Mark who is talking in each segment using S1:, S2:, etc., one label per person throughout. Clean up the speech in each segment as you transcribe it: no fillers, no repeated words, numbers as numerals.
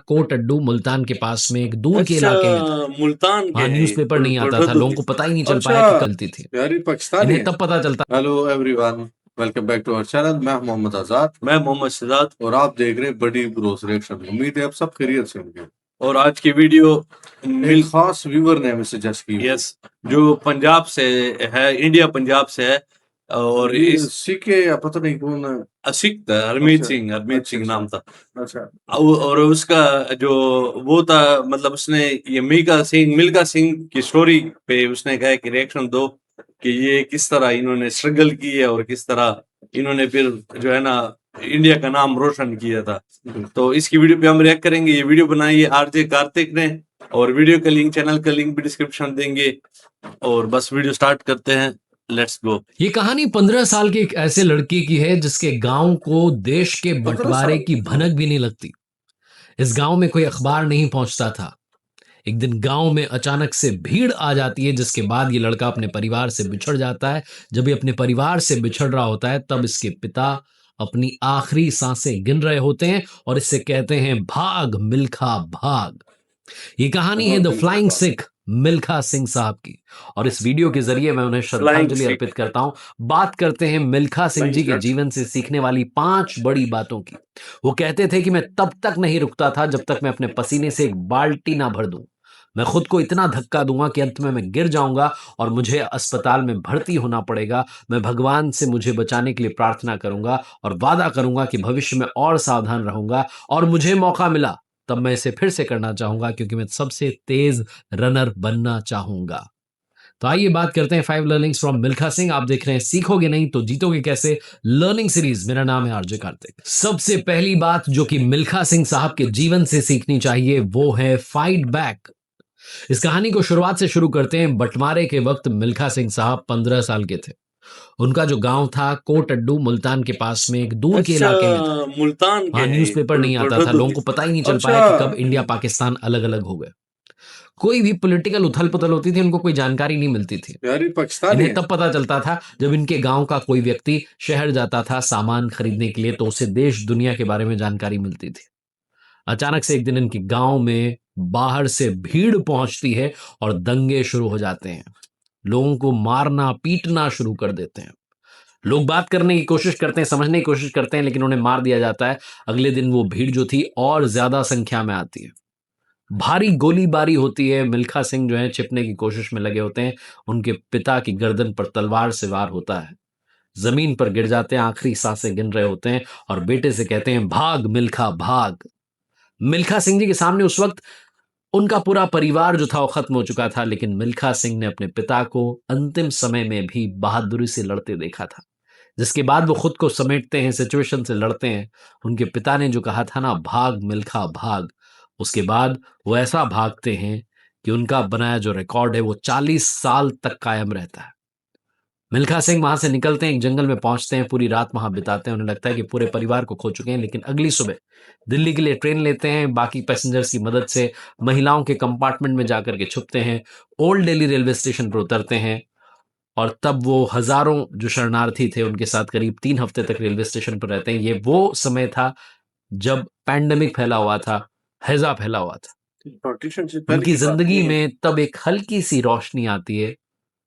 S1: Coat Addu Multan के पास में एक दूर के
S2: अच्छा,
S1: इलाके में था।
S2: मुल्तान के
S1: वहाँ
S2: हैं
S1: न्यूज़पेपर नहीं आता था, लोगों को पता ही नहीं चल
S2: अच्छा,
S1: पाया कि गलती थी।
S2: यारी पाकिस्तानी
S1: इन्हें
S2: है।
S1: तब पता चलता।
S2: Hello everyone, welcome back to our channel. मैं मोहम्मद आजाद, मैं मोहम्मद शहजाद और आप देख रहे हैं बड़ी ब्रोस रिएक्शन। उम्मीद है आप सब खैरियत से होंगे। और आज की वीडियो एक खास व्यूअर ने हमें सजेस्ट की। यस, जो पंजाब से है, इंडिया पंजाब से है। और इस सीखे या पता नहीं कौन सिख था, हरमीत सिंह नाम था। अच्छा। और उसका जो वो था, मतलब उसने ये मिल्खा सिंह की स्टोरी पे उसने कहा कि रिएक्शन दो कि ये किस तरह इन्होंने स्ट्रगल की है और किस तरह इन्होंने फिर जो है ना इंडिया का नाम रोशन किया था। तो इसकी वीडियो पे हम रिएक्ट करेंगे। ये वीडियो बनाई है आरजे कार्तिक ने, और वीडियो का लिंक, चैनल का लिंक भी डिस्क्रिप्शन देंगे। और बस वीडियो स्टार्ट करते हैं, लेट्स गो।
S1: ये कहानी 15 साल के एक ऐसे लड़के की है जिसके गांव को देश के बंटवारे की भनक भी नहीं लगती। इस गांव में कोई अखबार नहीं पहुंचता था। एक दिन गांव में अचानक से भीड़ आ जाती है, जिसके बाद ये लड़का अपने परिवार से बिछड़ जाता है। जब ये अपने परिवार से बिछड़ रहा होता है तब इसके पिता अपनी आखिरी सांसें गिन रहे होते हैं और इससे कहते हैं, भाग मिल्खा भाग। ये कहानी है द फ्लाइंग सिख, मिल्खा सिंह साहब की। और इस वीडियो के जरिए मैं उन्हें श्रद्धांजलि अर्पित करता हूं। बात करते हैं मिल्खा सिंह जी के जीवन से सीखने वाली 5 बड़ी बातों की। वो कहते थे कि मैं तब तक नहीं रुकता था जब तक मैं अपने पसीने से एक बाल्टी ना भर दूं। मैं खुद को इतना धक्का दूंगा कि अंत में मैं गिर जाऊंगा और मुझे अस्पताल में भर्ती होना पड़ेगा। मैं भगवान से मुझे बचाने के लिए प्रार्थना करूंगा और वादा करूंगा कि भविष्य में और सावधान रहूंगा, और मुझे मौका मिला तब मैं इसे फिर से करना चाहूंगा, क्योंकि मैं सबसे तेज रनर बनना चाहूंगा। तो आइए बात करते हैं 5 लर्निंग्स फ्रॉम मिल्खा सिंह। आप देख रहे हैं सीखोगे नहीं तो जीतोगे कैसे लर्निंग सीरीज। मेरा नाम है आरजे कार्तिक। सबसे पहली बात जो कि मिल्खा सिंह साहब के जीवन से सीखनी चाहिए वो है फाइट बैक। इस कहानी को शुरुआत से शुरू करते हैं। बंटवारे के वक्त मिल्खा सिंह साहब 15 साल के थे। उनका जो गांव था कोट अड्डू मुल्तान के पास में एक दूर के
S2: अच्छा,
S1: इलाके में था।
S2: मुल्तान के
S1: वहां
S2: हैं
S1: न्यूज़पेपर नहीं आता था, लोगों को पता ही नहीं चल पाया कि कब इंडिया पाकिस्तान अलग अलग हो गए। कोई भी पॉलिटिकल उथल पुथल होती थी, उनको कोई जानकारी नहीं मिलती थी।
S2: यारी पाकिस्तानी
S1: इन्हें
S2: है।
S1: तब पता चलता था जब इनके गांव का कोई व्यक्ति शहर जाता था सामान खरीदने के लिए, तो उसे देश दुनिया के बारे में जानकारी मिलती थी। अचानक से एक दिन इनके गांव में बाहर से भीड़ पहुंचती है और दंगे शुरू हो जाते हैं। लोगों को मारना पीटना शुरू कर देते हैं। लोग बात करने की कोशिश करते हैं, समझने की कोशिश करते हैं, लेकिन उन्हें मार दिया जाता है। अगले दिन वो भीड़ जो थी और ज्यादा संख्या में आती है। भारी गोलीबारी होती है। मिल्खा सिंह जो है छिपने की कोशिश में लगे होते हैं। उनके पिता की गर्दन पर तलवार से वार होता है। जमीन पर गिर जाते हैं, आखिरी सांसें गिन रहे होते हैं और बेटे से कहते हैं, भाग मिल्खा भाग। मिल्खा सिंह जी के सामने उस वक्त उनका पूरा परिवार जो था वो खत्म हो चुका था, लेकिन मिल्खा सिंह ने अपने पिता को अंतिम समय में भी बहादुरी से लड़ते देखा था। जिसके बाद वो खुद को समेटते हैं, सिचुएशन से लड़ते हैं। उनके पिता ने जो कहा था ना, भाग मिल्खा भाग, उसके बाद वो ऐसा भागते हैं कि उनका बनाया जो रिकॉर्ड है वो 40 साल तक कायम रहता है। मिल्खा सिंह वहां से निकलते हैं, एक जंगल में पहुंचते हैं, पूरी रात वहां बिताते हैं। उन्हें लगता है कि पूरे परिवार को खो चुके हैं, लेकिन अगली सुबह दिल्ली के लिए ट्रेन लेते हैं। बाकी पैसेंजर्स की मदद से महिलाओं के कंपार्टमेंट में जाकर के छुपते हैं। ओल्ड दिल्ली रेलवे स्टेशन पर उतरते हैं और तब वो हजारों जो शरणार्थी थे उनके साथ करीब 3 हफ्ते तक रेलवे स्टेशन पर रहते हैं। ये वो समय था जब पैंडेमिक फैला हुआ था, हैजा फैला हुआ था। उनकी जिंदगी में तब एक हल्की सी रोशनी आती है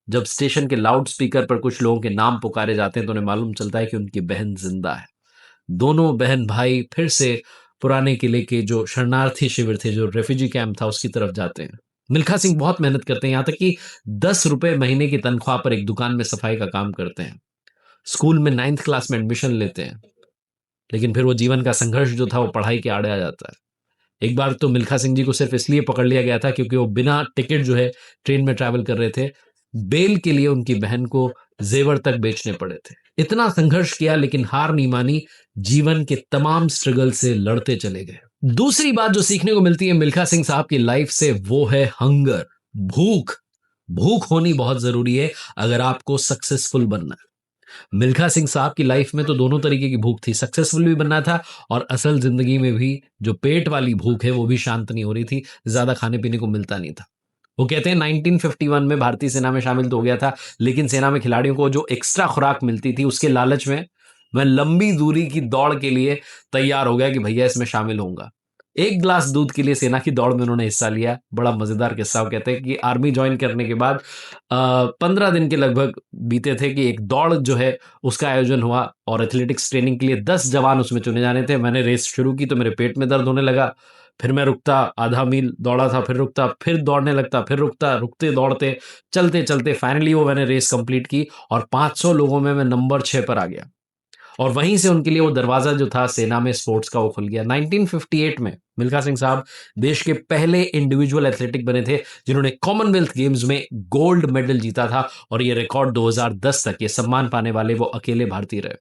S1: जब स्टेशन के लाउड स्पीकर पर कुछ लोगों के नाम पुकारे जाते हैं, तो उन्हें मालूम चलता है कि उनकी बहन जिंदा है। दोनों बहन भाई फिर से पुराने किले के जो शरणार्थी शिविर थे, जो रेफ्यूजी कैंप था, उसकी तरफ जाते हैं। मिल्खा सिंह बहुत मेहनत करते हैं, यहां तक कि 10 रुपए महीने की तनख्वाह पर एक दुकान में सफाई का काम करते हैं। स्कूल में 9th क्लास में एडमिशन लेते हैं, लेकिन फिर वो जीवन का संघर्ष जो था वो पढ़ाई के आड़े आ जाता है। एक बार तो मिल्खा सिंह जी को सिर्फ इसलिए पकड़ लिया गया था क्योंकि वो बिना टिकट जो है ट्रेन में ट्रैवल कर रहे थे। बेल के लिए उनकी बहन को जेवर तक बेचने पड़े थे। इतना संघर्ष किया लेकिन हार नहीं मानी, जीवन के तमाम स्ट्रगल से लड़ते चले गए। दूसरी बात जो सीखने को मिलती है मिल्खा सिंह साहब की लाइफ से वो है हंगर, भूख। भूख होनी बहुत जरूरी है अगर आपको सक्सेसफुल बनना है। मिल्खा सिंह साहब की लाइफ में तो दोनों तरीके की भूख थी, सक्सेसफुल भी बनना था और असल जिंदगी में भी जो पेट वाली भूख है वो भी शांत नहीं हो रही थी, ज्यादा खाने पीने को मिलता नहीं था। वो कहते हैं 1951 में भारतीय सेना में शामिल तो हो गया था, लेकिन सेना में खिलाड़ियों को जो एक्स्ट्रा खुराक मिलती थी उसके लालच में मैं लंबी दूरी की दौड़ के लिए तैयार हो गया कि भैया इसमें शामिल होऊंगा। एक गिलास दूध के लिए सेना की दौड़ में उन्होंने हिस्सा लिया। बड़ा मजेदार किस्सा। वो कहते हैं कि आर्मी ज्वाइन करने के बाद 15 दिन के लगभग बीते थे कि एक दौड़ जो है उसका आयोजन हुआ और एथलेटिक्स ट्रेनिंग के लिए 10 जवान उसमें चुने जाने थे। मैंने रेस शुरू की तो मेरे पेट में दर्द होने लगा। फिर मैं रुकता, आधा मील दौड़ा था, फिर रुकता, फिर दौड़ने लगता, फिर रुकता, रुकते दौड़ते चलते चलते फाइनली वो मैंने रेस कंप्लीट की और 500 लोगों में मैं नंबर 6 पर आ गया। और वहीं से उनके लिए वो दरवाजा जो था सेना में स्पोर्ट्स का वो खुल गया। 1958 में मिल्खा सिंह साहब देश के पहले इंडिविजुअल एथलेटिक बने थे जिन्होंने कॉमनवेल्थ गेम्स में गोल्ड मेडल जीता था और ये रिकॉर्ड 2010 तक ये सम्मान पाने वाले वो अकेले भारतीय रहे।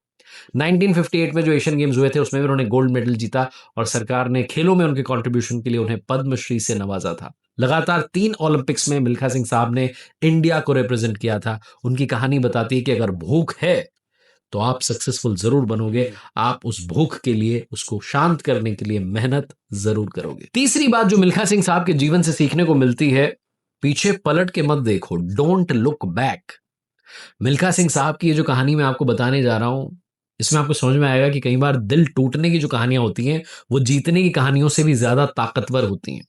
S1: 1958 में जो एशियन गेम्स हुए थे उसमें भी उन्होंने गोल्ड मेडल जीता और सरकार ने खेलों में उनके कंट्रीब्यूशन के लिए उन्हें पद्मश्री से नवाजा था। लगातार 3 ओलंपिक्स में मिल्खा सिंह साहब ने इंडिया को रिप्रेजेंट किया था। उनकी कहानी बताती है कि अगर भूख है तो आप सक्सेसफुल जरूर बनोगे। आप उस भूख के लिए, उसको शांत करने के लिए मेहनत जरूर करोगे। तीसरी बात जो मिल्खा सिंह साहब के जीवन से सीखने को मिलती है, पीछे पलट के मत देखो, don't look back. Milkha Singh साहब की ये जो कहानी मैं आपको बताने जा रहा हूं, इसमें आपको समझ में आएगा कि कई बार दिल टूटने की जो कहानियां होती हैं वो जीतने की कहानियों से भी ज्यादा ताकतवर होती हैं।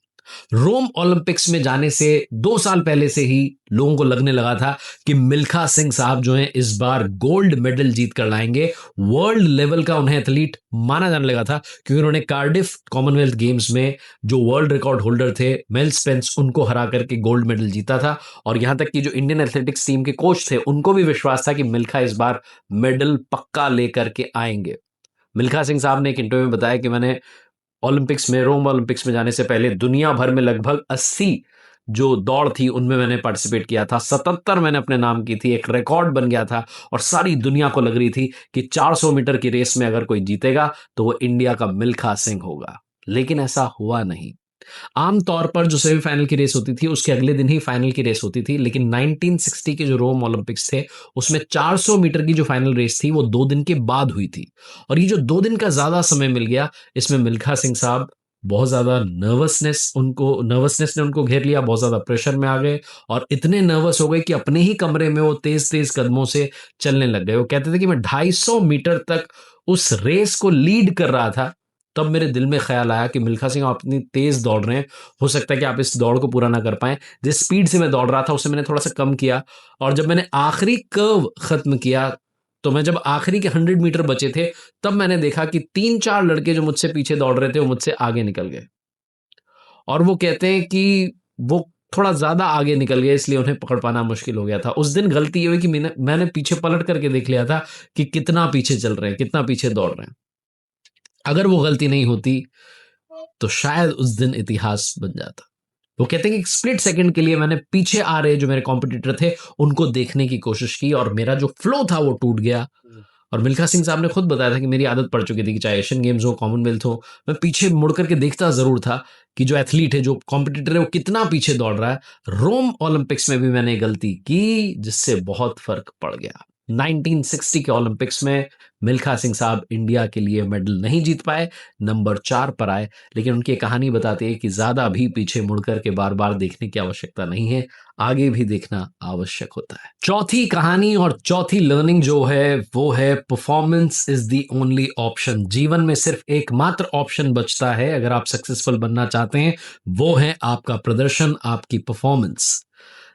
S1: रोम ओलंपिक्स में जाने से 2 साल पहले से ही लोगों को लगने लगा था कि मिल्खा सिंह साहब जो हैं इस बार गोल्ड मेडल जीत कर लाएंगे। वर्ल्ड लेवल का उन्हें एथलीट माना जाने लगा था क्योंकि उन्होंने कार्डिफ कॉमनवेल्थ गेम्स में जो वर्ल्ड रिकॉर्ड होल्डर थे मेल स्पेंस, उनको हरा करके गोल्ड मेडल जीता था। और यहां तक कि जो इंडियन एथलेटिक्स टीम के कोच थे उनको भी विश्वास था कि मिल्खा इस बार मेडल पक्का लेकर के आएंगे। मिल्खा सिंह साहब ने एक इंटरव्यू में बताया कि मैंने ओलंपिक्स में, रोम ओलंपिक्स में जाने से पहले दुनिया भर में लगभग 80 जो दौड़ थी उनमें मैंने पार्टिसिपेट किया था। 77 मैंने अपने नाम की थी, एक रिकॉर्ड बन गया था और सारी दुनिया को लग रही थी कि 400 मीटर की रेस में अगर कोई जीतेगा तो वो इंडिया का मिल्खा सिंह होगा। लेकिन ऐसा हुआ नहीं। आमतौर पर जो सेमीफाइनल की रेस होती थी उसके अगले दिन ही फाइनल की रेस होती थी, लेकिन 1960 के जो रोम ओलंपिक्स थे उसमें 400 मीटर की जो फाइनल रेस थी वो 2 दिन के बाद हुई थी। और ये जो 2 दिन का ज्यादा समय मिल गया, इसमें मिल्खा सिंह साहब बहुत ज्यादा नर्वसनेस ने उनको घेर लिया, बहुत ज्यादा प्रेशर में आ गए और इतने नर्वस हो गए कि अपने ही कमरे में वो तेज तेज कदमों से चलने लग गए। वो कहते थे कि मैं 250 मीटर तक उस रेस को लीड कर रहा था। तब मेरे दिल में ख्याल आया कि मिल्खा सिंह आप इतनी तेज दौड़ रहे हैं, हो सकता है कि आप इस दौड़ को पूरा ना कर पाए। जिस स्पीड से मैं दौड़ रहा था उसे मैंने थोड़ा सा कम किया और जब मैंने आखिरी कर्व खत्म किया तो मैं जब आखिरी के 100 मीटर बचे थे तब मैंने देखा कि 3-4 लड़के जो मुझसे पीछे दौड़ रहे थे वो मुझसे आगे निकल गए। और वो कहते हैं कि वो थोड़ा ज्यादा आगे निकल गए इसलिए उन्हें पकड़ पाना मुश्किल हो गया था। उस दिन गलती ये हुई कि मैंने पीछे पलट करके देख लिया था कि कितना पीछे चल रहे हैं, कितना पीछे दौड़ रहे हैं। अगर वो गलती नहीं होती तो शायद उस दिन इतिहास बन जाता। वो कहते हैं कि एक स्प्लिट सेकंड के लिए मैंने पीछे आ रहे जो मेरे कॉम्पिटिटर थे उनको देखने की कोशिश की और मेरा जो फ्लो था वो टूट गया। और मिल्खा सिंह साहब ने खुद बताया था कि मेरी आदत पड़ चुकी थी कि चाहे एशियन गेम्स हो, कॉमनवेल्थ हो, मैं पीछे मुड़ करके देखता जरूर था कि जो एथलीट है, जो कॉम्पिटिटर है, वो कितना पीछे दौड़ रहा है। रोम ओलंपिक्स में भी मैंने गलती की जिससे बहुत फर्क पड़ गया। 1960 के ओलंपिक्स में मिल्खा सिंह साहब इंडिया के लिए मेडल नहीं जीत पाए, नंबर 4 पर आए। लेकिन उनकी कहानी बताती है कि ज्यादा भी पीछे मुड़कर के बार बार देखने की आवश्यकता नहीं है, आगे भी देखना आवश्यक होता है। चौथी कहानी और चौथी लर्निंग जो है वो है performance is the only option. जीवन में सिर्फ एकमात्र ऑप्शन बचता है अगर आप सक्सेसफुल बनना चाहते हैं, वो है आपका प्रदर्शन, आपकी परफॉर्मेंस।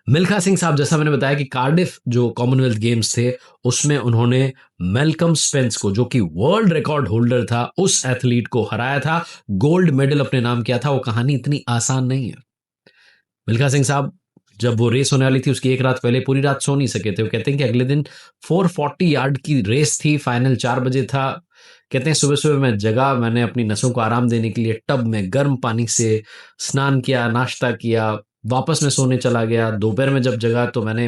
S1: मिल्खा सिंह साहब, जैसा मैंने बताया कि कार्डिफ जो कॉमनवेल्थ गेम्स थे उसमें उन्होंने मेलकम स्पेंस को, जो कि वर्ल्ड रिकॉर्ड होल्डर था, उस एथलीट को हराया था, गोल्ड मेडल अपने नाम किया था। वो कहानी इतनी आसान नहीं है। मिल्खा सिंह साहब जब वो रेस होने वाली थी उसकी एक रात पहले पूरी रात सो नहीं सके थे। वो कहते हैं कि अगले दिन 440 यार्ड की रेस थी, फाइनल 4 बजे था। कहते हैं सुबह सुबह मैं जगा, मैंने अपनी नसों को आराम देने के लिए टब में गर्म पानी से स्नान किया, नाश्ता किया, वापस मैं सोने चला गया। दोपहर में जब जगा तो मैंने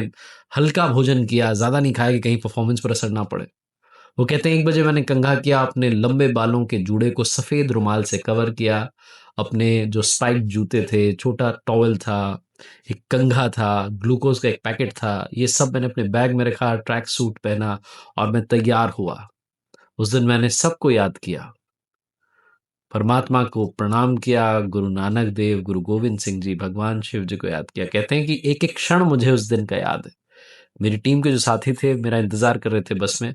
S1: हल्का भोजन किया, ज्यादा नहीं खाया कि कहीं परफॉर्मेंस पर असर ना पड़े। वो कहते हैं 1 बजे मैंने कंघा किया, अपने लंबे बालों के जूड़े को सफेद रुमाल से कवर किया, अपने जो स्पाइक जूते थे, छोटा टॉवल था, एक कंघा था, ग्लूकोज का एक पैकेट था, ये सब मैंने अपने बैग में रखा, ट्रैक सूट पहना और मैं तैयार हुआ। उस दिन मैंने सबको याद किया, परमात्मा को प्रणाम किया, गुरु नानक देव, गुरु गोविंद सिंह जी, भगवान शिव जी को याद किया। कहते हैं कि एक एक क्षण मुझे उस दिन का याद है। मेरी टीम के जो साथी थे मेरा इंतजार कर रहे थे बस में।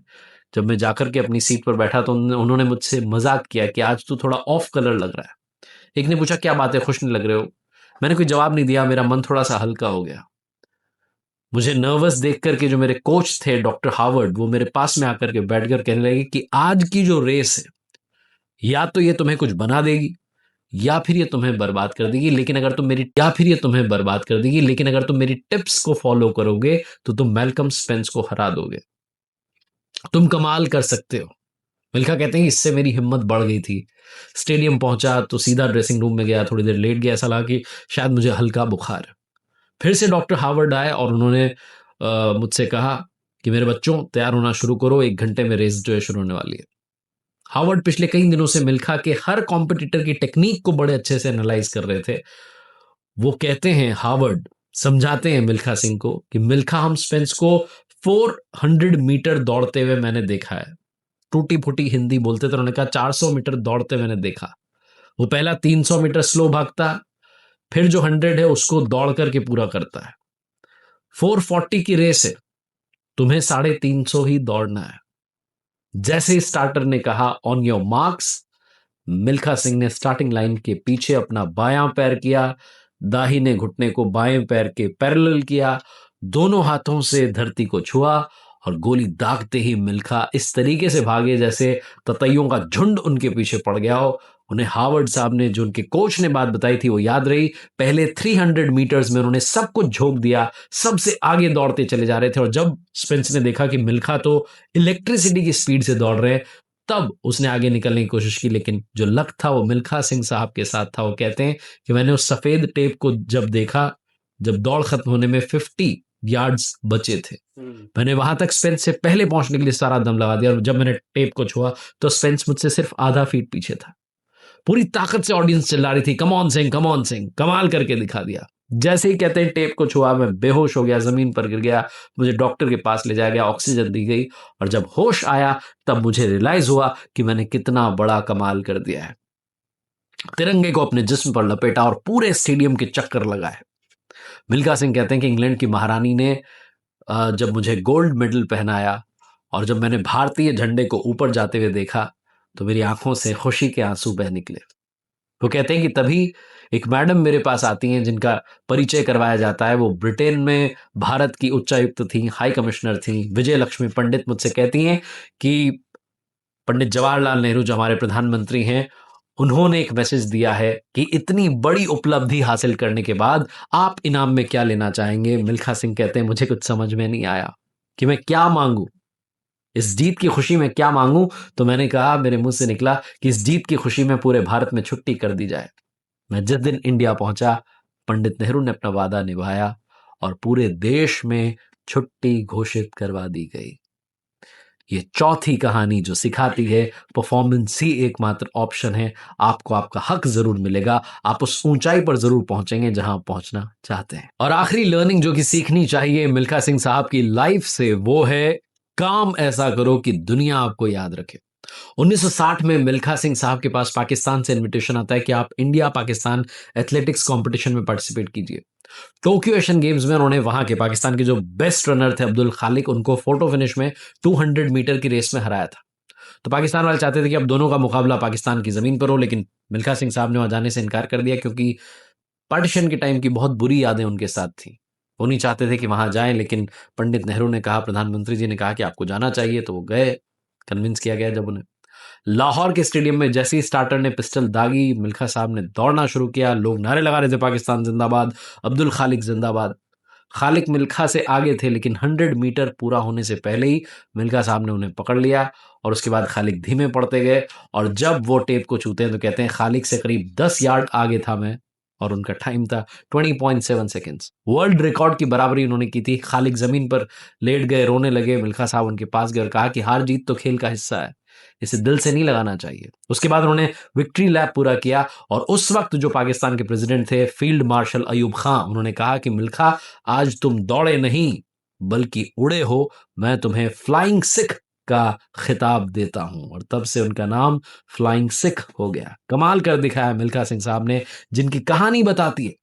S1: जब मैं जाकर के अपनी सीट पर बैठा तो उन्होंने मुझसे मजाक किया कि आज तू थोड़ा ऑफ कलर लग रहा है। एक ने पूछा, क्या बात है, खुश नहीं लग रहे हो? मैंने कोई जवाब नहीं दिया, मेरा मन थोड़ा सा हल्का हो गया। मुझे नर्वस देख करके जो मेरे कोच थे डॉक्टर हार्वर्ड, वो मेरे पास में आकर के बैठकर कहने लगे कि आज की जो रेस है, या तो ये तुम्हें कुछ बना देगी या फिर ये तुम्हें बर्बाद कर देगी, लेकिन अगर तुम मेरी या फिर ये तुम्हें बर्बाद कर देगी, लेकिन अगर तुम मेरी टिप्स को फॉलो करोगे तो तुम मैल्कम स्पेंस को हरा दोगे। तुम कमाल कर सकते हो। मिल्खा कहते हैं इससे मेरी हिम्मत बढ़ गई थी। स्टेडियम पहुंचा तो सीधा ड्रेसिंग रूम में गया, थोड़ी देर लेट गया, ऐसा लगा कि शायद मुझे हल्का बुखार है। फिर से डॉक्टर हार्वर्ड आए और उन्होंने मुझसे कहा कि मेरे बच्चों तैयार होना शुरू करो, 1 घंटे में रेस जो है शुरू होने वाली है। हार्वर्ड पिछले कई दिनों से मिल्खा के हर कॉम्पिटिटर की टेक्निक को बड़े अच्छे से एनालाइज कर रहे थे। वो कहते हैं, हार्वर्ड समझाते हैं मिल्खा सिंह को कि मिल्खा हम स्पेंस को 400 मीटर दौड़ते हुए मैंने देखा है। टूटी फूटी हिंदी बोलते थे, उन्होंने कहा 400 मीटर दौड़ते मैंने देखा। वो पहला 300 मीटर स्लो भागता, फिर जो 100 है उसको दौड़ करके पूरा करता है। 440 की रेस है, तुम्हें 350 ही दौड़ना है। जैसे ही स्टार्टर ने कहा on your marks, Milkha Singh ने स्टार्टिंग लाइन के पीछे अपना बायां पैर किया, दाहिने घुटने को बाएं पैर के पैरेलल किया, दोनों हाथों से धरती को छुआ और गोली दागते ही मिल्खा इस तरीके से भागे जैसे ततैयों का झुंड उनके पीछे पड़ गया हो। उन्हें हार्वर्ड साहब ने, जो उनके कोच ने बात बताई थी, वो याद रही। पहले 300 मीटर्स में उन्होंने सब कुछ झोंक दिया, सबसे आगे दौड़ते चले जा रहे थे, और जब स्पेंस ने देखा कि मिल्खा तो इलेक्ट्रिसिटी की स्पीड से दौड़ रहे हैं, तब उसने आगे निकलने की कोशिश की, लेकिन जो लक था वो मिल्खा सिंह साहब के साथ था। वो कहते हैं कि मैंने उस सफेद टेप को जब देखा, जब दौड़ खत्म होने में 50 यार्ड्स बचे थे, मैंने वहां तक स्पेंस से पहले पहुंचने के लिए सारा दम लगा दिया, और जब मैंने टेप को छुआ तो स्पेंस मुझसे सिर्फ आधा फीट पीछे था। पूरी ताकत से ऑडियंस चिल्ला रही थी, come on Singh, come on Singh, कमाल करके दिखा दिया। जैसे ही कहते हैं टेप को छुआ, मैं बेहोश हो गया, जमीन पर गिर गया। मुझे डॉक्टर के पास ले जाया गया, ऑक्सीजन दी गई, और जब होश आया तब मुझे रियलाइज हुआ कि मैंने कितना बड़ा कमाल कर दिया है। तिरंगे को अपने जिस्म पर लपेटा और पूरे स्टेडियम के चक्कर लगाए। मिल्खा सिंह कहते हैं कि इंग्लैंड की महारानी ने जब मुझे गोल्ड मेडल पहनाया और जब मैंने भारतीय झंडे को ऊपर जाते हुए देखा तो मेरी आंखों से खुशी के आंसू बह निकले। वो कहते हैं कि तभी एक मैडम मेरे पास आती हैं जिनका परिचय करवाया जाता है। वो ब्रिटेन में भारत की उच्चायुक्त थी, हाई कमिश्नर थी, विजय लक्ष्मी पंडित। मुझसे कहती हैं कि पंडित जवाहरलाल नेहरू जो हमारे प्रधानमंत्री हैं, उन्होंने एक मैसेज दिया है कि इतनी बड़ी उपलब्धि हासिल करने के बाद आप इनाम में क्या लेना चाहेंगे। मिल्खा सिंह कहते हैं मुझे कुछ समझ में नहीं आया कि मैं क्या मांगू, इस जीत की खुशी में क्या मांगू। तो मैंने कहा, मेरे मुंह से निकला कि इस जीत की खुशी में पूरे भारत में छुट्टी कर दी जाए। मैं जिस दिन इंडिया पहुंचा, पंडित नेहरू ने अपना वादा निभाया और पूरे देश में छुट्टी घोषित करवा दी गई। ये चौथी कहानी जो सिखाती है परफॉर्मेंस ही एकमात्र ऑप्शन है। आपको आपका हक जरूर मिलेगा, आप उस ऊंचाई पर जरूर पहुंचेंगे जहां आप पहुंचना चाहते हैं। और आखिरी लर्निंग जो कि सीखनी चाहिए मिल्खा सिंह साहब की लाइफ से, वो है काम ऐसा करो कि दुनिया आपको याद रखे। 1960 में मिल्खा सिंह साहब के पास पाकिस्तान से इनविटेशन आता है कि आप इंडिया पाकिस्तान एथलेटिक्स कंपटीशन में पार्टिसिपेट कीजिए। टोक्यो एशियन गेम्स में उन्होंने वहां के पाकिस्तान के जो बेस्ट रनर थे अब्दुल खालिक, उनको फोटो फिनिश में 200 मीटर की रेस में हराया था। तो पाकिस्तान वाले चाहते थे कि अब दोनों का मुकाबला पाकिस्तान की जमीन पर हो, लेकिन मिल्खा सिंह साहब ने वहां जाने से इनकार कर दिया क्योंकि पार्टीशन के टाइम की बहुत बुरी यादें उनके साथ थी। वो नहीं चाहते थे कि वहां जाएं, लेकिन पंडित नेहरू ने कहा, प्रधानमंत्री जी ने कहा कि आपको जाना चाहिए, तो वो गए। कन्विंस किया गया जब उन्हें। लाहौर के स्टेडियम में जैसे ही स्टार्टर ने पिस्टल दागी, मिल्खा साहब ने दौड़ना शुरू किया। लोग नारे लगा रहे थे, पाकिस्तान जिंदाबाद, अब्दुल खालिक जिंदाबाद। खालिक मिल्खा से आगे थे, लेकिन 100 मीटर पूरा होने से पहले ही मिल्खा साहब ने उन्हें पकड़ लिया और उसके बाद खालिक धीमे पड़ते गए। और जब वो टेप को छूते हैं तो कहते हैं खालिक से करीब 10 यार्ड आगे था मैं, और उनका टाइम था 20.7 सेकेंड्स। वर्ल्ड रिकॉर्ड की बराबरी उन्होंने की थी। खालिक जमीन पर लेट गए, रोने लगे। मिल्खा साहब उनके पास गए और कहा कि हार जीत तो खेल का हिस्सा है, इसे दिल से नहीं लगाना चाहिए। उसके बाद उन्होंने विक्ट्री लैप पूरा किया और उस वक्त जो पाकिस्तान के प्रेसिडेंट थे फील्ड मार्शल अयूब खां, उन्होंने कहा कि मिल्खा, आज तुम दौड़े नहीं बल्कि उड़े हो, मैं तुम्हें फ्लाइंग सिख का खिताब देता हूं। और तब से उनका नाम फ्लाइंग सिख हो गया। कमाल कर दिखाया मिल्खा सिंह साहब ने, जिनकी कहानी बताती है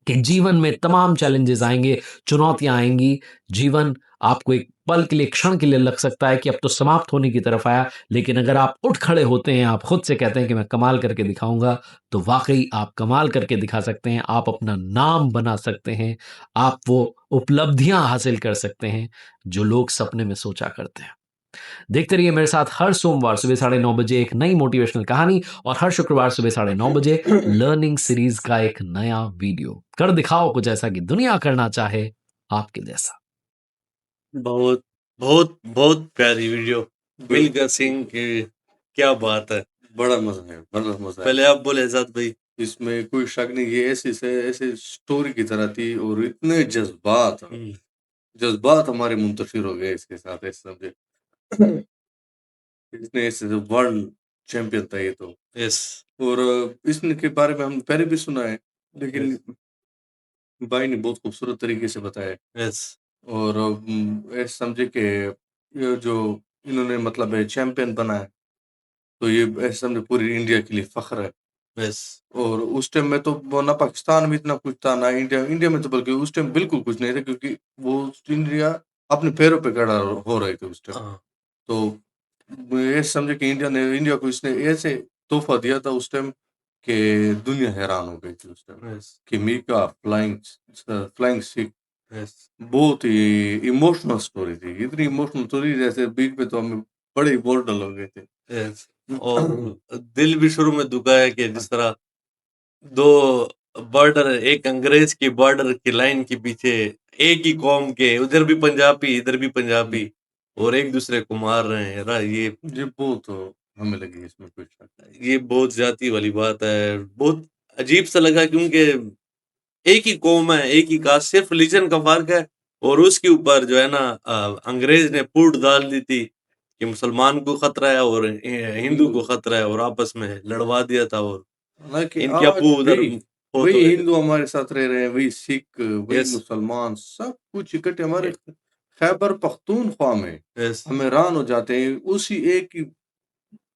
S1: कि जीवन में तमाम चैलेंजेस आएंगे, चुनौतियां आएंगी, जीवन आपको एक पल के लिए, क्षण के लिए लग सकता है कि अब तो समाप्त होने की तरफ आया, लेकिन अगर आप उठ खड़े होते हैं, आप खुद से कहते हैं कि मैं कमाल करके दिखाऊंगा, तो वाकई आप कमाल करके दिखा सकते हैं। आप अपना नाम बना सकते हैं, आप वो उपलब्धियां हासिल कर सकते हैं जो लोग सपने में सोचा करते हैं। देखते रहिए मेरे साथ हर सोमवार सुबह 9:30 बजे एक नई मोटिवेशनल कहानी, और हर शुक्रवार सुबह 9:30 बजे लर्निंग सीरीज का एक नया वीडियो। कर दिखाओ कुछ ऐसा कि दुनिया करना चाहे आपके जैसा।
S3: बहुत बहुत बहुत प्यारी वीडियो। मिल्खा सिंह की क्या बात है।
S2: बड़ा मजा है, बड़ा मजा है।
S3: पहले आप बोले आजाद भाई।
S2: इसमें कोई शक नहीं, ये ऐसी से ऐसे स्टोरी की तरह थी, और इतने जज्बात हमारे मुंतशिर हो गए इसके साथ, ऐसे समझे। इतने ऐसे वर्ल्ड चैंपियन था ये तो।
S3: यस।
S2: और इसने के बारे में हम पहले भी सुना है, लेकिन भाई ने बहुत खूबसूरत तरीके से बताया।
S3: यस।
S2: और ऐसे समझे कि ये जो इन्होंने मतलब चैंपियन बना है, तो ये ऐसे समझे पूरी इंडिया के लिए फख्र है।
S3: यस।
S2: और उस टाइम में तो वो ना पाकिस्तान में इतना कुछ था, ना इंडिया में तो बल्कि उस टाइम बिल्कुल कुछ नहीं था, क्योंकि वो इंडिया अपने पैरों पे खड़ा हो रहे थे उस टाइम।
S3: हाँ।
S2: तो ये समझे कि इंडिया को इसने ऐसे तोहफा दिया था उस टाइम कि दुनिया हैरान हो गई थी उस टाइम
S3: यस।
S2: कि मीका फ्लाइंग सिख।
S3: यस।
S2: बहुत ही इमोशनल स्टोरी थी, इतनी इमोशनल स्टोरी जैसे बीच में तो हमें बड़े इमोशनल हो गए थे।
S3: यस। और दिल भी शुरू में दुखा है कि जिस तरह दो बॉर्डर, एक अंग्रेज की बॉर्डर की लाइन के पीछे एक ही कौम के, उधर भी पंजाबी इधर भी पंजाबी, और एक दूसरे को मार रहे हैं।
S2: ये बहुत हमें लगी इसमें कुछ
S3: ये बहुत जाति वाली बात है। बहुत अजीब सा लगा, क्योंकि एक ही कौम है, एक ही कास्ट, सिर्फ रिलीजन का फर्क है। और उसके ऊपर जो है ना, अंग्रेज ने फूट डाल दी थी कि मुसलमान को खतरा है और हिंदू को खतरा है, और आपस में लड़वा दिया था। और
S2: हालांकि
S3: इनके
S2: आज
S3: अप्पू उधर
S2: भी
S3: हो
S2: वही
S3: तो
S2: हिंदू हमारे साथ रह रहे हैं, वही सिख, वही
S3: यस।
S2: मुसलमान, सब कुछ इकट्ठे हमारे खैबर पख्तूनख्वा में
S3: यस।
S2: हम हैरान हो जाते हैं। उसी एक ही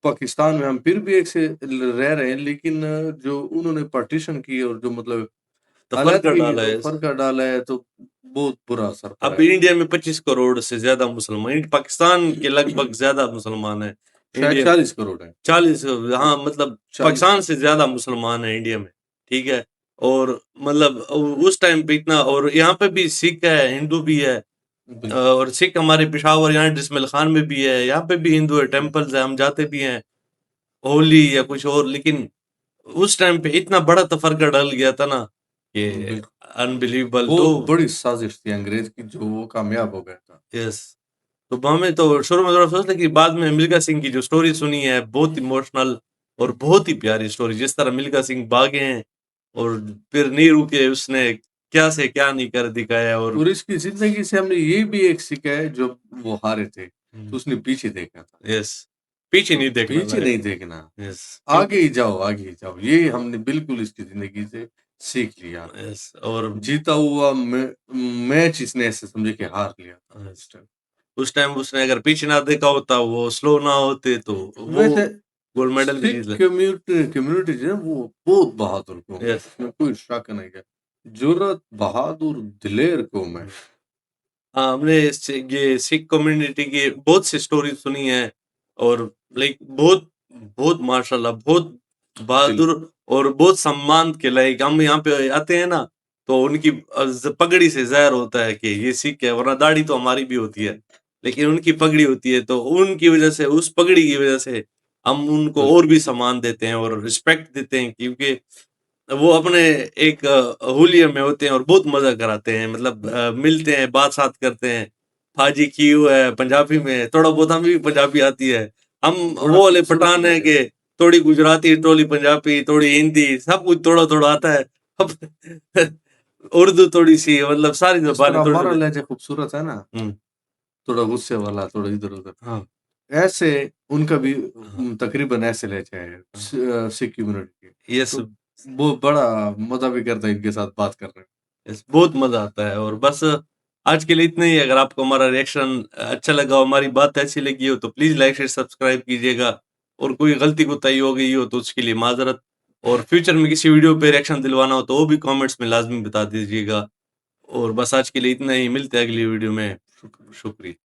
S2: पाकिस्तान में हम फिर भी एक से रह रहे हैं, लेकिन जो उन्होंने पार्टीशन की और जो मतलब
S3: तो फर्क
S2: अलग ही
S3: डाला है।
S2: फर्क डाला है, तो बहुत बुरा असर पड़ा
S3: अब
S2: है।
S3: इंडिया में 25 करोड़ से ज्यादा मुसलमान, पाकिस्तान के लगभग ज्यादा मुसलमान है
S2: शायद
S3: इंडिया में।
S2: 40 करोड़ है।
S3: 40, हाँ, मतलब
S2: 40
S3: पाकिस्तान से ज्यादा मुसलमान है इंडिया में। ठीक है। और मतलब उस टाइम पे इतना, और यहाँ पे भी सिख है, हिंदू भी है। और सिख हमारे पेशावर यहाँ जिसमिल खान में भी है, यहाँ पे भी हिंदू है, टेम्पल्स है, हम जाते भी हैं होली या कुछ और। लेकिन उस टाइम पे इतना बड़ा तफरका डल गया था ना कि
S2: बिल्कुल।
S3: अनबिलीवेबल। तो
S2: बहुत बड़ी साजिश थी अंग्रेज की, जो वो कामयाब हो गया था।
S3: यस। तो हमें तो शुरू में थोड़ा सोचते कि बाद में मिल्खा सिंह की जो स्टोरी सुनी है, बहुत इमोशनल और बहुत ही प्यारी स्टोरी। जिस तरह मिल्खा सिंह भागे हैं और फिर नहीं रुके, उसने क्या से क्या नहीं कर दिखाया। और
S2: और इसकी जिंदगी से हमने ये भी एक सीखा है, जब वो हारे थे तो उसने पीछे देखा था।
S3: यस, पीछे नहीं देखना
S2: पीछे नहीं देखना,
S3: यस।
S2: आगे ही जाओ, आगे ही जाओ। ये हमने बिल्कुल इसकी जिंदगी से सीख लिया।
S3: यस। और
S2: जीता हुआ मैच इसने ऐसे समझे कि हार लिया था इस टाइम।
S3: उस टाइम उसने अगर पीछे ना देखा होता, वो स्लो ना होते, तो वो
S2: वैसे
S3: गोल्ड मेडल भी
S2: सिख
S3: जीत ले।
S2: कम्युनिटी जो है वो बहुत बहादुर कौम है,
S3: यस।
S2: इसमें कोई शक नहीं है। जुर्रत, बहादुर, दिलेर कौम है।
S3: हाँ, हमने ये सिख कम्युनिटी की बहुत सी स्टोरी सुनी है। और लाइक बहुत बहुत माशाल्लाह, बहुत बहादुर और बहुत सम्मान के लायक। हम यहाँ पे आते हैं ना, तो उनकी पगड़ी से ज़ाहिर होता है कि ये सिख है, वरना दाढ़ी तो हमारी भी होती है, लेकिन उनकी पगड़ी होती है। तो उनकी वजह से, उस पगड़ी की वजह से हम उनको और भी सम्मान देते हैं और रिस्पेक्ट देते हैं, क्योंकि वो अपने एक हुलिये में होते हैं और बहुत मजा कराते हैं। मतलब मिलते हैं, बात साथ करते हैं। हाजी क्यों है पंजाबी में, थोड़ा बहुत हमें भी पंजाबी आती है। हम वो वाले पठान है कि थोड़ी गुजराती, थोड़ी पंजाबी, थोड़ी हिंदी, सब कुछ थोड़ा थोड़ा आता है। अब उर्दू थोड़ी सी, मतलब सारी जबानें थोड़ी
S2: हमारा
S3: थोड़ी।
S2: लहजा खूबसूरत है ना, थोड़ा गुस्से वाला, थोड़ा इधर उधर।
S3: हाँ।
S2: ऐसे उनका भी
S3: हाँ।
S2: तकरीबन ऐसे लहजा है सिख कम्युनिटी के।
S3: यस।
S2: तो वो बड़ा मजा भी करता है इनके साथ बात करने में।
S3: यस, बहुत मजा आता है। और बस आज के लिए इतना ही। अगर आपको हमारा रिएक्शन अच्छा लगा हो, हमारी बात अच्छी लगी हो, तो प्लीज लाइक शेयर सब्सक्राइब कीजिएगा। और कोई गलती कोताही हो गई हो तो उसके लिए माजरत। और फ्यूचर में किसी वीडियो पे रिएक्शन दिलवाना हो तो वो भी कमेंट्स में लाजमी बता दीजिएगा। और बस आज के लिए इतना ही, मिलते हैं अगली वीडियो में।
S2: शुक्रिया।
S3: शुक्रिया।